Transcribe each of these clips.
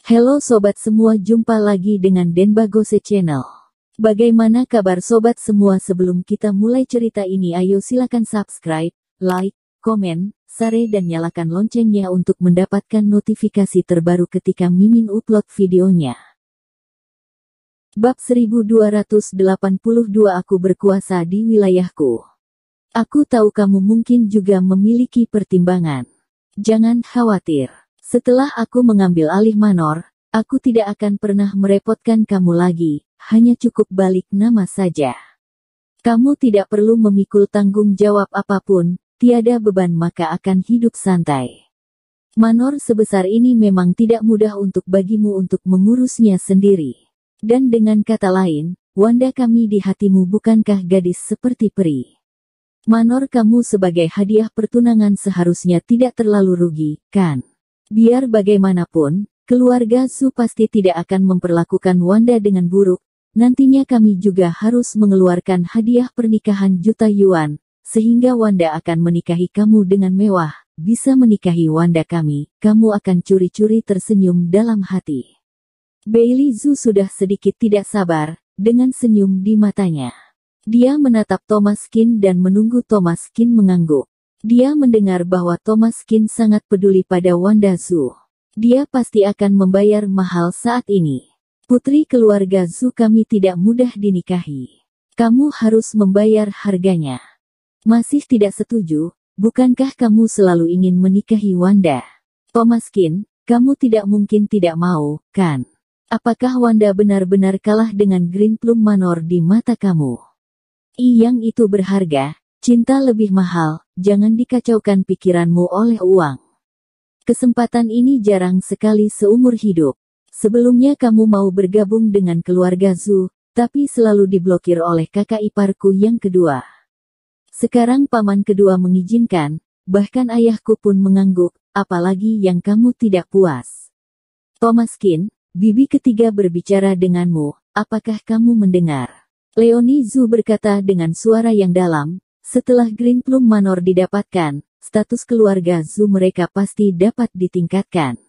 Halo sobat semua, jumpa lagi dengan Denbagose Channel. Bagaimana kabar sobat semua? Sebelum kita mulai cerita ini, ayo silakan subscribe, like, komen, share dan nyalakan loncengnya untuk mendapatkan notifikasi terbaru ketika Mimin upload videonya. Bab 1282. Aku berkuasa di wilayahku. Aku tahu kamu mungkin juga memiliki pertimbangan. Jangan khawatir. Setelah aku mengambil alih Manor, aku tidak akan pernah merepotkan kamu lagi, hanya cukup balik nama saja. Kamu tidak perlu memikul tanggung jawab apapun, tiada beban maka akan hidup santai. Manor sebesar ini memang tidak mudah untuk bagimu untuk mengurusnya sendiri. Dan dengan kata lain, Wanda kami di hatimu bukankah gadis seperti peri? Manor kamu sebagai hadiah pertunangan seharusnya tidak terlalu rugi, kan? Biar bagaimanapun, keluarga Zhu pasti tidak akan memperlakukan Wanda dengan buruk. Nantinya kami juga harus mengeluarkan hadiah pernikahan juta yuan, sehingga Wanda akan menikahi kamu dengan mewah. Bisa menikahi Wanda kami, kamu akan curi-curi tersenyum dalam hati. Bailey Zhu sudah sedikit tidak sabar, dengan senyum di matanya. Dia menatap Thomas Qin dan menunggu Thomas Qin mengangguk. Dia mendengar bahwa Thomas Qin sangat peduli pada Wanda Zhu. Dia pasti akan membayar mahal saat ini. Putri keluarga Zhu kami tidak mudah dinikahi. Kamu harus membayar harganya. Masih tidak setuju, bukankah kamu selalu ingin menikahi Wanda? Thomas Qin, kamu tidak mungkin tidak mau, kan? Apakah Wanda benar-benar kalah dengan Green Plum Manor di mata kamu? Yang itu berharga. Cinta lebih mahal, jangan dikacaukan pikiranmu oleh uang. Kesempatan ini jarang sekali seumur hidup. Sebelumnya kamu mau bergabung dengan keluarga Zhu, tapi selalu diblokir oleh kakak iparku yang kedua. Sekarang paman kedua mengizinkan, bahkan ayahku pun mengangguk, apalagi yang kamu tidak puas. Thomas Qin, bibi ketiga berbicara denganmu, apakah kamu mendengar? Leonie Zhu berkata dengan suara yang dalam. Setelah Green Plum Manor didapatkan, status keluarga Zhu mereka pasti dapat ditingkatkan.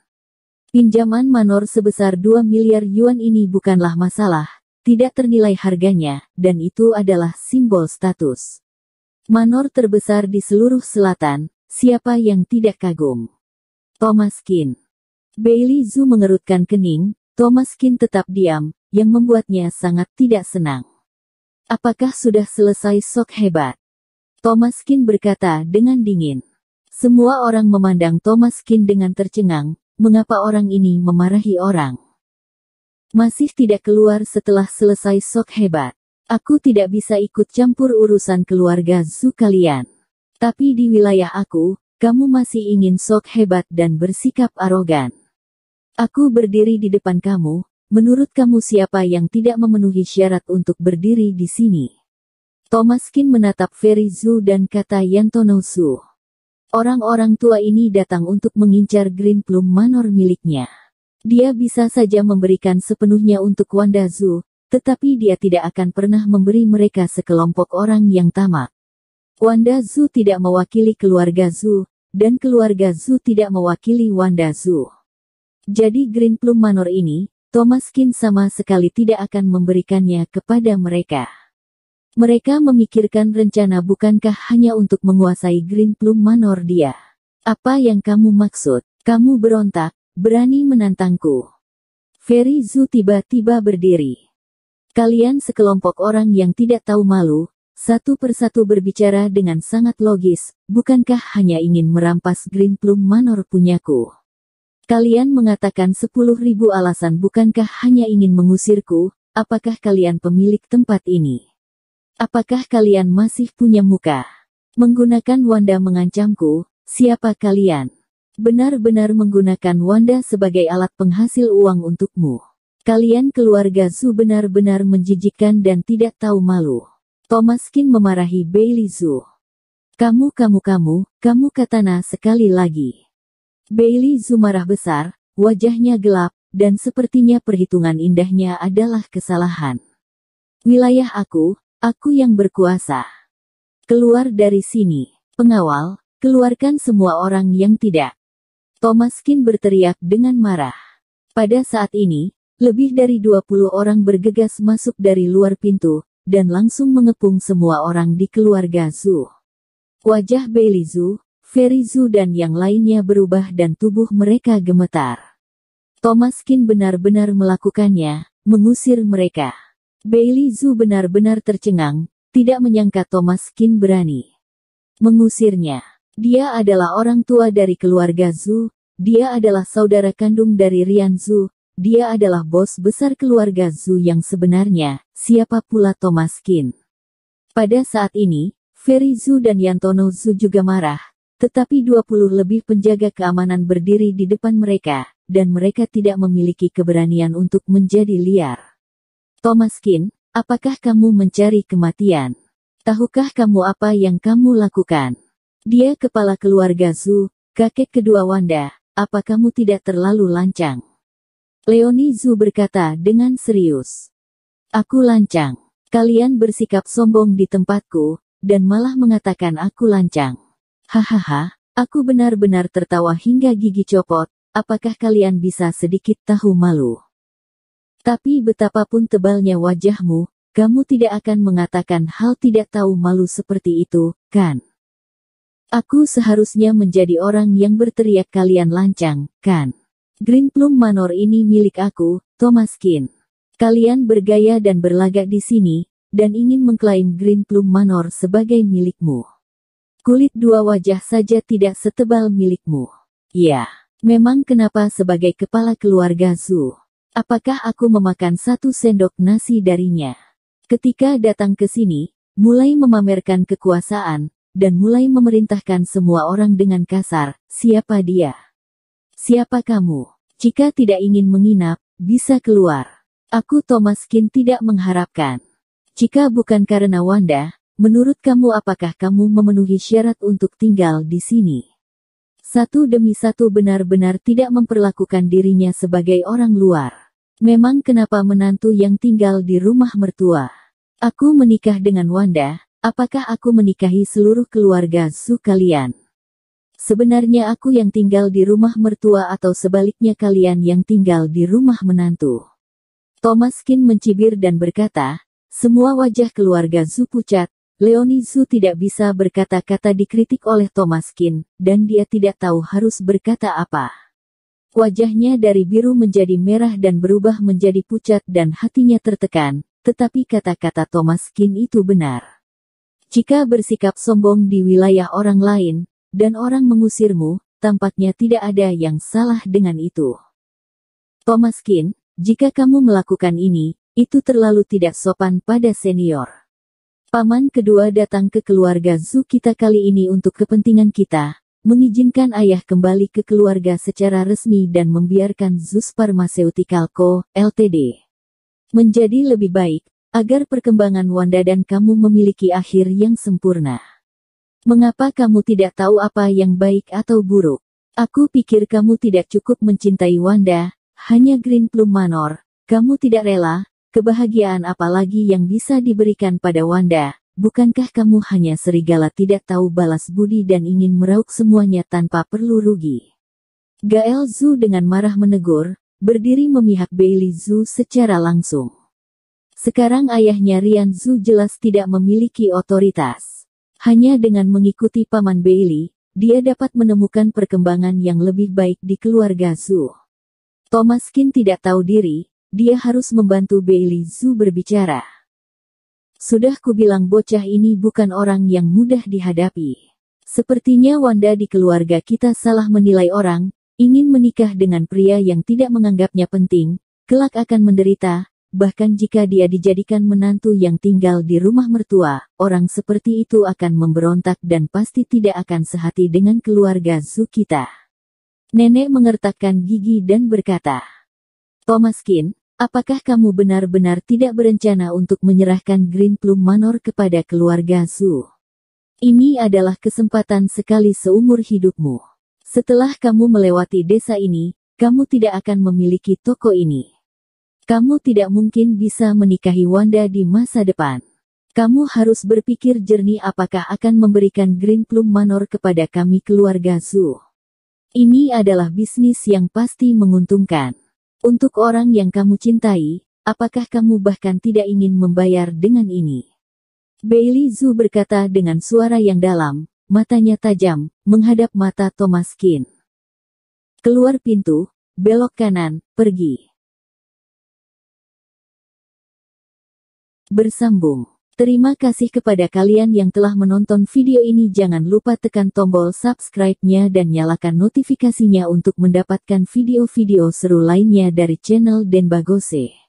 Pinjaman Manor sebesar 2 miliar yuan ini bukanlah masalah, tidak ternilai harganya, dan itu adalah simbol status. Manor terbesar di seluruh selatan, siapa yang tidak kagum? Thomas Qin. Bailey Zhu mengerutkan kening, Thomas Qin tetap diam, yang membuatnya sangat tidak senang. Apakah sudah selesai sok hebat? Thomas Qin berkata dengan dingin. Semua orang memandang Thomas Qin dengan tercengang, mengapa orang ini memarahi orang? Masih tidak keluar setelah selesai sok hebat. Aku tidak bisa ikut campur urusan keluarga Zhu kalian. Tapi di wilayah aku, kamu masih ingin sok hebat dan bersikap arogan. Aku berdiri di depan kamu, menurut kamu siapa yang tidak memenuhi syarat untuk berdiri di sini? Thomas Qin menatap Feri Zhu dan kata Yantono Zhu. Orang-orang tua ini datang untuk mengincar Green Plum Manor miliknya. Dia bisa saja memberikan sepenuhnya untuk Wanda Zhu, tetapi dia tidak akan pernah memberi mereka sekelompok orang yang tamak. Wanda Zhu tidak mewakili keluarga Zhu, dan keluarga Zhu tidak mewakili Wanda Zhu. Jadi Green Plum Manor ini, Thomas Qin sama sekali tidak akan memberikannya kepada mereka. Mereka memikirkan rencana bukankah hanya untuk menguasai Green Plum Manor dia? Apa yang kamu maksud? Kamu berontak, berani menantangku. Feri Zhu tiba-tiba berdiri. Kalian sekelompok orang yang tidak tahu malu, satu persatu berbicara dengan sangat logis, bukankah hanya ingin merampas Green Plum Manor punyaku? Kalian mengatakan 10.000 alasan bukankah hanya ingin mengusirku? Apakah kalian pemilik tempat ini? Apakah kalian masih punya muka? Menggunakan Wanda mengancamku, siapa kalian? Benar-benar menggunakan Wanda sebagai alat penghasil uang untukmu. Kalian keluarga Zhu benar-benar menjijikkan dan tidak tahu malu. Thomas Qin memarahi Bailey Zhu. Kamu katana sekali lagi. Bailey Zhu marah besar, wajahnya gelap, dan sepertinya perhitungan indahnya adalah kesalahan. Wilayah aku yang berkuasa. Keluar dari sini. Pengawal, keluarkan semua orang yang tidak. Thomas Qin berteriak dengan marah. Pada saat ini, lebih dari 20 orang bergegas masuk dari luar pintu, dan langsung mengepung semua orang di keluarga Zhu. Wajah Bailey Zhu, Fairy Zhu dan yang lainnya berubah dan tubuh mereka gemetar. Thomas Qin benar-benar melakukannya, mengusir mereka. Bailey Zhu benar-benar tercengang, tidak menyangka Thomas Qin berani mengusirnya. Dia adalah orang tua dari keluarga Zhu, dia adalah saudara kandung dari Rian Zhu, dia adalah bos besar keluarga Zhu yang sebenarnya, siapa pula Thomas Qin. Pada saat ini, Fairy Zhu dan Yantono Zhu juga marah, tetapi 20 lebih penjaga keamanan berdiri di depan mereka, dan mereka tidak memiliki keberanian untuk menjadi liar. Thomas Qin, apakah kamu mencari kematian? Tahukah kamu apa yang kamu lakukan? Dia kepala keluarga Zhu, kakek kedua Wanda, apa kamu tidak terlalu lancang? Leonie Zhu berkata dengan serius. Aku lancang. Kalian bersikap sombong di tempatku, dan malah mengatakan aku lancang. Hahaha, aku benar-benar tertawa hingga gigi copot, apakah kalian bisa sedikit tahu malu? Tapi betapapun tebalnya wajahmu, kamu tidak akan mengatakan hal tidak tahu malu seperti itu, kan? Aku seharusnya menjadi orang yang berteriak kalian lancang, kan? Green Plum Manor ini milik aku, Thomas Qin. Kalian bergaya dan berlagak di sini, dan ingin mengklaim Green Plum Manor sebagai milikmu. Kulit dua wajah saja tidak setebal milikmu. Ya, memang kenapa sebagai kepala keluarga Zhu? Apakah aku memakan 1 sendok nasi darinya? Ketika datang ke sini, mulai memamerkan kekuasaan, dan mulai memerintahkan semua orang dengan kasar, siapa dia? Siapa kamu? Jika tidak ingin menginap, bisa keluar. Aku Thomas Qin tidak mengharapkan. Jika bukan karena Wanda, menurut kamu apakah kamu memenuhi syarat untuk tinggal di sini? Satu demi satu benar-benar tidak memperlakukan dirinya sebagai orang luar. Memang kenapa menantu yang tinggal di rumah mertua? Aku menikah dengan Wanda, apakah aku menikahi seluruh keluarga Zhu kalian? Sebenarnya aku yang tinggal di rumah mertua atau sebaliknya kalian yang tinggal di rumah menantu? Thomas Qin mencibir dan berkata, semua wajah keluarga Zhu pucat, Leonie Zhu tidak bisa berkata-kata dikritik oleh Thomas Qin, dan dia tidak tahu harus berkata apa. Wajahnya dari biru menjadi merah dan berubah menjadi pucat dan hatinya tertekan, tetapi kata-kata Thomas Qin itu benar. Jika bersikap sombong di wilayah orang lain, dan orang mengusirmu, tampaknya tidak ada yang salah dengan itu. Thomas Qin, jika kamu melakukan ini, itu terlalu tidak sopan pada senior. Paman kedua datang ke keluarga Zhu kita kali ini untuk kepentingan kita, mengizinkan ayah kembali ke keluarga secara resmi dan membiarkan Zeus Pharmaceutical Co., Ltd. menjadi lebih baik, agar perkembangan Wanda dan kamu memiliki akhir yang sempurna. Mengapa kamu tidak tahu apa yang baik atau buruk? Aku pikir kamu tidak cukup mencintai Wanda, hanya Green Plum Manor, kamu tidak rela. Kebahagiaan apalagi yang bisa diberikan pada Wanda, bukankah kamu hanya serigala tidak tahu balas budi dan ingin meraup semuanya tanpa perlu rugi? Gael Zhu dengan marah menegur, berdiri memihak Bailey Zhu secara langsung. Sekarang ayahnya Rian Zhu jelas tidak memiliki otoritas. Hanya dengan mengikuti paman Bailey, dia dapat menemukan perkembangan yang lebih baik di keluarga Zhu. Thomas Qin tidak tahu diri. Dia harus membantu Bailey Zhu berbicara. Sudah kubilang bocah ini bukan orang yang mudah dihadapi. Sepertinya Wanda di keluarga kita salah menilai orang, ingin menikah dengan pria yang tidak menganggapnya penting, kelak akan menderita, bahkan jika dia dijadikan menantu yang tinggal di rumah mertua, orang seperti itu akan memberontak dan pasti tidak akan sehati dengan keluarga Zhu kita. Nenek mengertakkan gigi dan berkata, Thomas Qin, apakah kamu benar-benar tidak berencana untuk menyerahkan Green Plum Manor kepada keluarga Zhu? Ini adalah kesempatan sekali seumur hidupmu. Setelah kamu melewati desa ini, kamu tidak akan memiliki toko ini. Kamu tidak mungkin bisa menikahi Wanda di masa depan. Kamu harus berpikir jernih apakah akan memberikan Green Plum Manor kepada kami keluarga Zhu. Ini adalah bisnis yang pasti menguntungkan. Untuk orang yang kamu cintai, apakah kamu bahkan tidak ingin membayar dengan ini? Bailey Zhu berkata dengan suara yang dalam, matanya tajam, menghadap mata Thomas Keane. Keluar pintu, belok kanan, pergi. Bersambung. Terima kasih kepada kalian yang telah menonton video ini. Jangan lupa tekan tombol subscribe-nya dan nyalakan notifikasinya untuk mendapatkan video-video seru lainnya dari channel Denbagose.